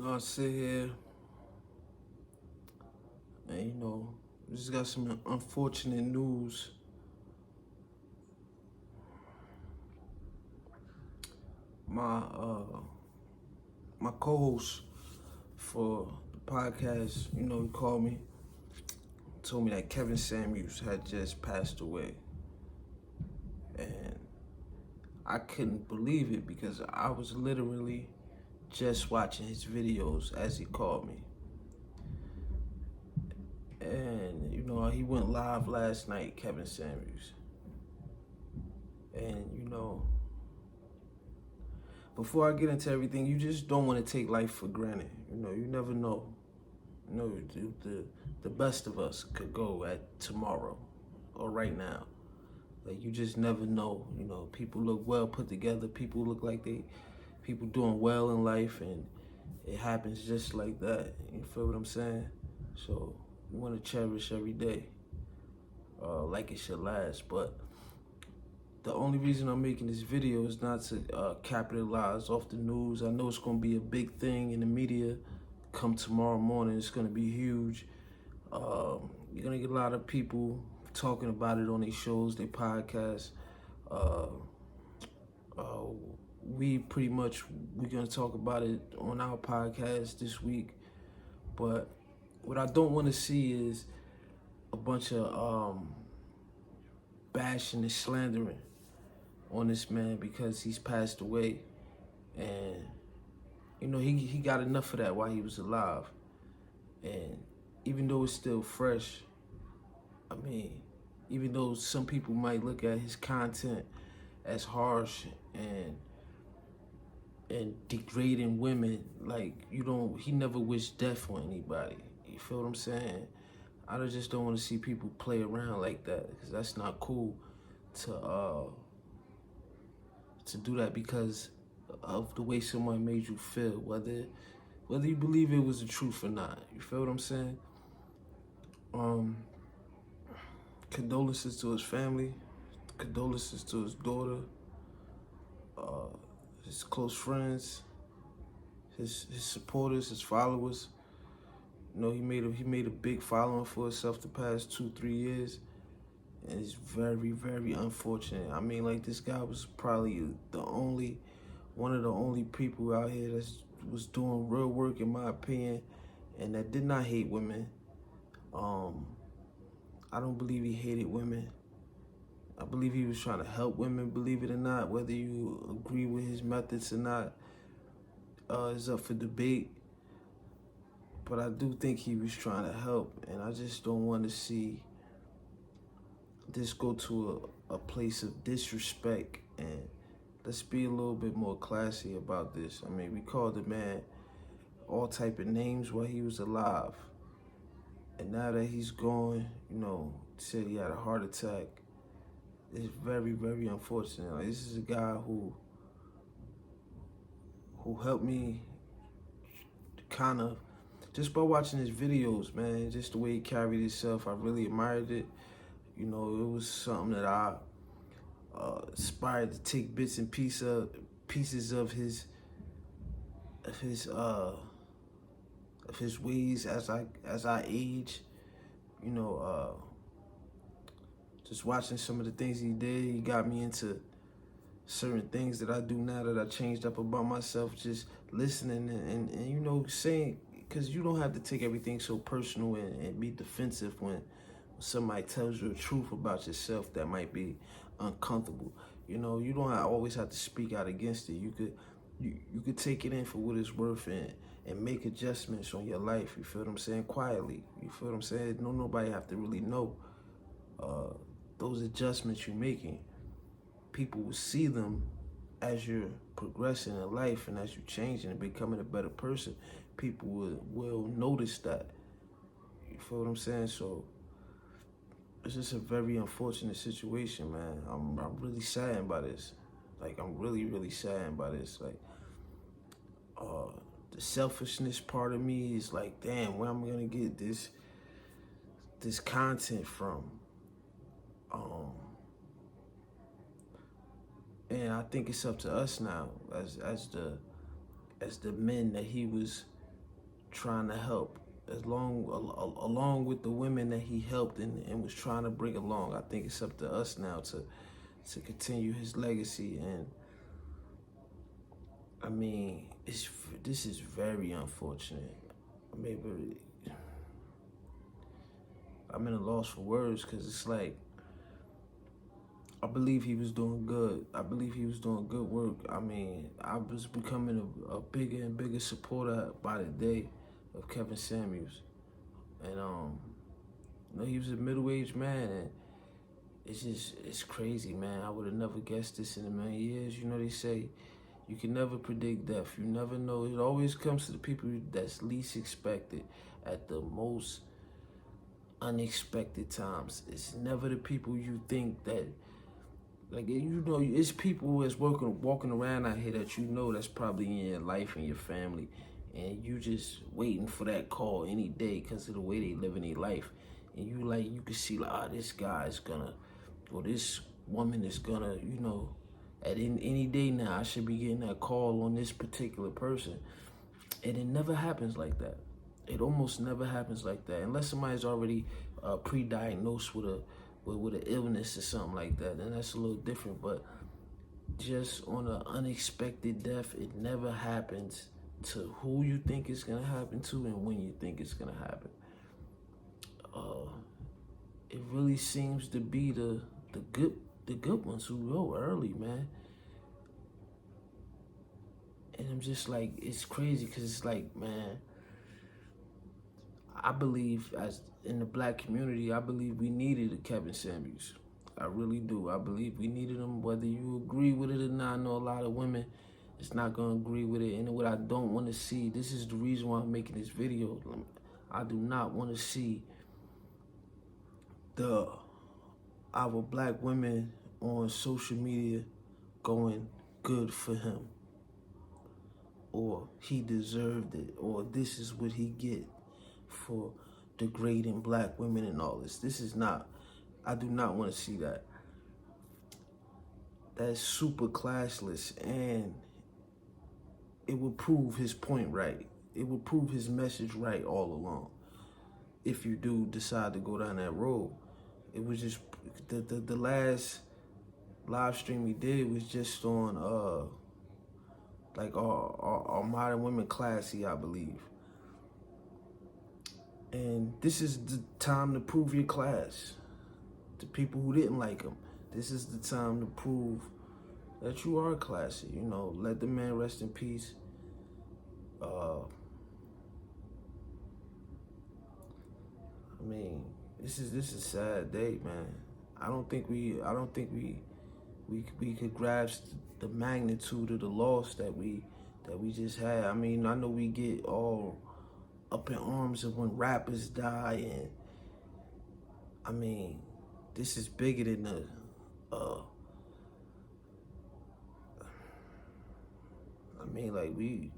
I sit here and just got some unfortunate news. My co-host for the podcast, he called me, told me that Kevin Samuels had just passed away. And I couldn't believe it because I was literally just watching his videos as he called me. And he went live last night, Kevin Samuels. And before I get into everything, you just don't want to take life for granted. You never know. The best of us could go at tomorrow or right now. Like, you just never know. People look well put together. People look like people doing well in life, and it happens just like that. You feel what I'm saying? So you want to cherish every day, like it should last. But the only reason I'm making this video is not to capitalize off the news. I know it's going to be a big thing in the media come tomorrow morning. It's going to be huge. You're going to get a lot of people talking about it on their shows, their podcasts. We're going to talk about it on our podcast this week. But what I don't want to see is a bunch of bashing and slandering on this man because he's passed away. And he got enough of that while he was alive. And even though it's still fresh, even though some people might look at his content as harsh and degrading women, like, he never wished death on anybody. You feel what I'm saying? I just don't want to see people play around like that, because that's not cool to do that because of the way someone made you feel, whether you believe it was the truth or not. You feel what I'm saying? Condolences to his family, condolences to his daughter, his close friends, his supporters, his followers. He made a big following for himself the past 2-3 years, and it's very, very unfortunate. Like, this guy was probably one of the only people out here that was doing real work, in my opinion, and that did not hate women. I don't believe he hated women. I believe he was trying to help women, believe it or not. Whether you agree with his methods or not is up for debate. But I do think he was trying to help, and I just don't want to see this go to a place of disrespect. And let's be a little bit more classy about this. We called the man all type of names while he was alive. And now that he's gone, said he had a heart attack. It's very, very unfortunate. Like, this is a guy who helped me kind of, just by watching his videos, man, just the way he carried himself, I really admired it. It was something that I aspired to take bits and pieces of his ways as I age. Just watching some of the things he did, he got me into certain things that I do now that I changed up about myself. Just listening and saying, because you don't have to take everything so personal and be defensive when somebody tells you the truth about yourself that might be uncomfortable. You don't always have to speak out against it. You could take it in for what it's worth and make adjustments on your life. You feel what I'm saying? Quietly. You feel what I'm saying? Nobody have to really know those adjustments you're making. People will see them as you're progressing in life and as you're changing and becoming a better person. People will notice that. You feel what I'm saying? So it's just a very unfortunate situation, man. I'm really saddened by this. Like, I'm really, really saddened by this. Like, the selfishness part of me is like, damn, where am I gonna get this content from? And I think it's up to us now, as the men that he was trying to help, along with the women that he helped and was trying to bring along. I think it's up to us now to continue his legacy. And I mean, this is very unfortunate. Maybe I'm in a loss for words, because it's like, I believe he was doing good. I believe he was doing good work. I mean, I was becoming a bigger and bigger supporter by the day of Kevin Samuels. And he was a middle-aged man, and it's crazy, man. I would have never guessed this in a million years. You know, they say you can never predict death. You never know. It always comes to the people that's least expected at the most unexpected times. It's never the people you think that, like, you know, it's people that's walking around out here that you know that's probably in your life and your family, and you just waiting for that call any day because of the way they live in their life. And you can see, like, this guy is gonna, or this woman is gonna, you know, at any day now, I should be getting that call on this particular person. And it never happens like that. It almost never happens like that, unless somebody's already pre-diagnosed with an illness or something like that, and that's a little different. But just on an unexpected death, it never happens to who you think it's gonna happen to and when you think it's gonna happen. It really seems to be the good ones who go early, man. And I'm just like, it's crazy, because it's like, man, I believe, as in the black community, I believe we needed a Kevin Samuels. I really do. I believe we needed him, whether you agree with it or not. I know a lot of women is not going to agree with it. And what I don't want to see, this is the reason why I'm making this video. I do not want to see our black women on social media going, good for him, or he deserved it, or this is what he get for degrading black women and all this. This is not, I do not want to see that. That's super classless, and it will prove his point right. It will prove his message right all along. If you do decide to go down that road, it was just the last live stream we did was just on like our Modern Women Classy, I believe. And this is the time to prove your class. To people who didn't like him, this is the time to prove that you are classy. You know, let the man rest in peace. I mean, this is a sad day, man. I don't think we could grasp the magnitude of the loss that we just had. I mean, I know we get all up in arms of when rappers die, and I mean, this is bigger than the I mean, like, we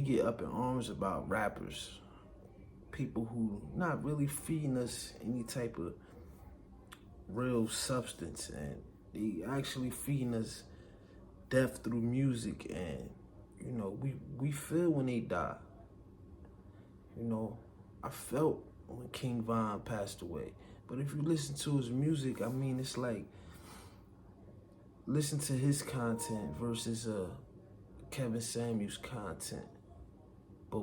get up in arms about rappers, people who not really feeding us any type of real substance, and they actually feeding us death through music. And you know, we feel when they die. You know, I felt when King Von passed away. But if you listen to his music, I mean, it's like, listen to his content versus Kevin Samuels' content. But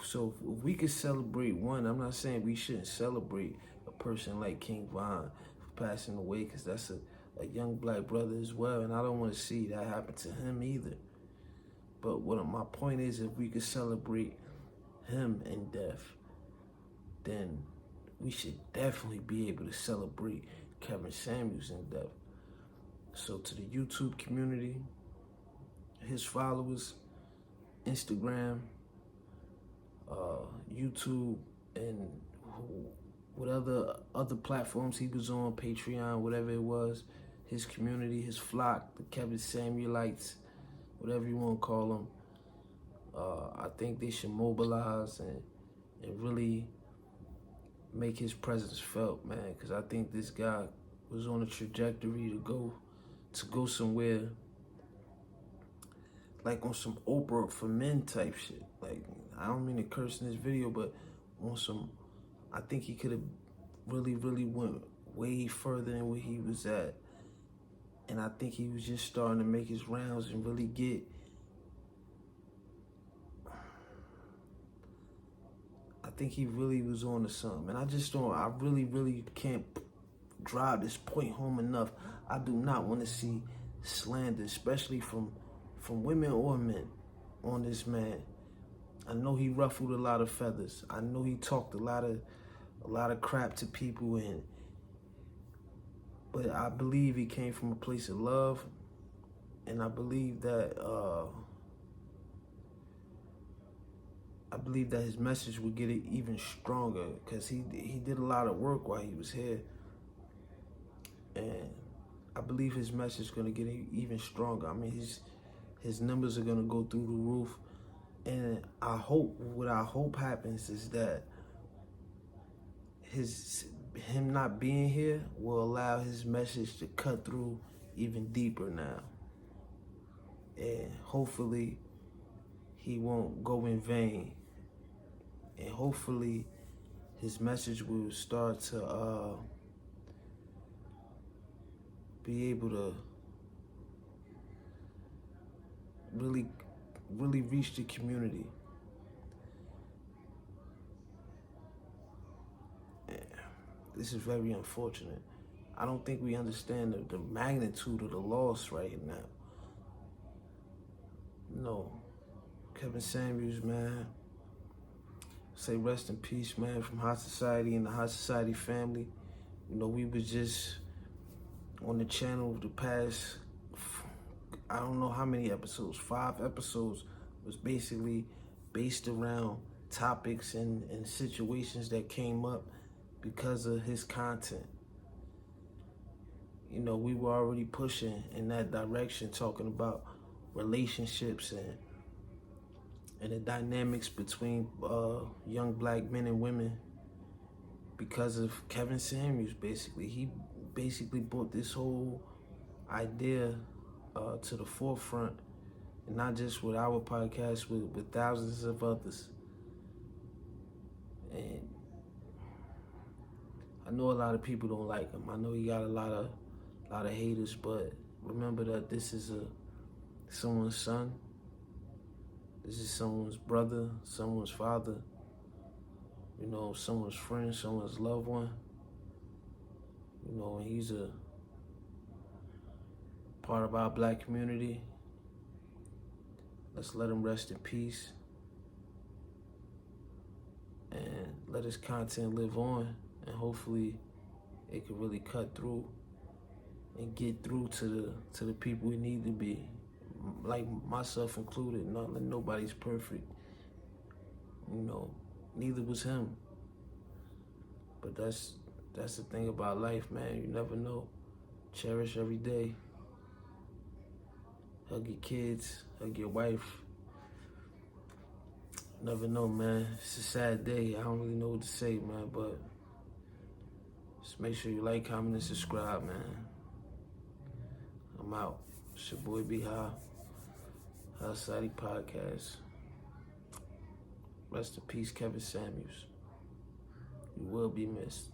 so if we could celebrate one, I'm not saying we shouldn't celebrate a person like King Von for passing away, because that's a young black brother as well, and I don't want to see that happen to him either. But my point is, if we could celebrate him in death, then we should definitely be able to celebrate Kevin Samuels in death. So to the YouTube community, his followers, Instagram, YouTube, and what other platforms he was on, Patreon, whatever it was, his community, his flock, the Kevin Samuelites, whatever you want to call them, I think they should mobilize and really make his presence felt, man, because I think this guy was on a trajectory to go somewhere, like on some Oprah for Men type shit. Like, I don't mean to curse in this video, but on some, I think he could have really, really went way further than where he was at. And I think he was just starting to make his rounds and really get, I think he really was on to something. And I really, really can't drive this point home enough. I do not want to see slander, especially from women or men, on this man. I know he ruffled a lot of feathers. I know he talked a lot of crap to people, but I believe he came from a place of love, and I believe that his message would get it even stronger, because he did a lot of work while he was here, and I believe his message is gonna get even stronger. I mean, his numbers are gonna go through the roof, and what I hope happens is that him not being here will allow his message to cut through even deeper now, and hopefully he won't go in vain, and hopefully his message will start to be able to really reach the community. This is very unfortunate. I don't think we understand the magnitude of the loss right now. No, Kevin Samuels, man, say rest in peace, man, from Hot Society and the Hot Society family. You know, we was just on the channel the past, I don't know how many episodes, 5 episodes, was basically based around topics and situations that came up because of his content. You know, we were already pushing in that direction, talking about relationships and the dynamics between young black men and women because of Kevin Samuels, basically. He basically brought this whole idea to the forefront, and not just with our podcast, with thousands of others. And I know a lot of people don't like him. I know he got a lot of haters, but remember that this is someone's son. This is someone's brother, someone's father, you know, someone's friend, someone's loved one. You know, and he's a part of our black community. Let's let him rest in peace and let his content live on, and hopefully it can really cut through and get through to the people we need to be, like myself included. Nobody's perfect, you know, neither was him. But that's the thing about life, man. You never know. Cherish every day. Hug your kids, hug your wife. Never know, man. It's a sad day. I don't really know what to say, man, but just make sure you like, comment, and subscribe, man. I'm out. It's your boy B High, High Society Podcast. Rest in peace, Kevin Samuels. You will be missed.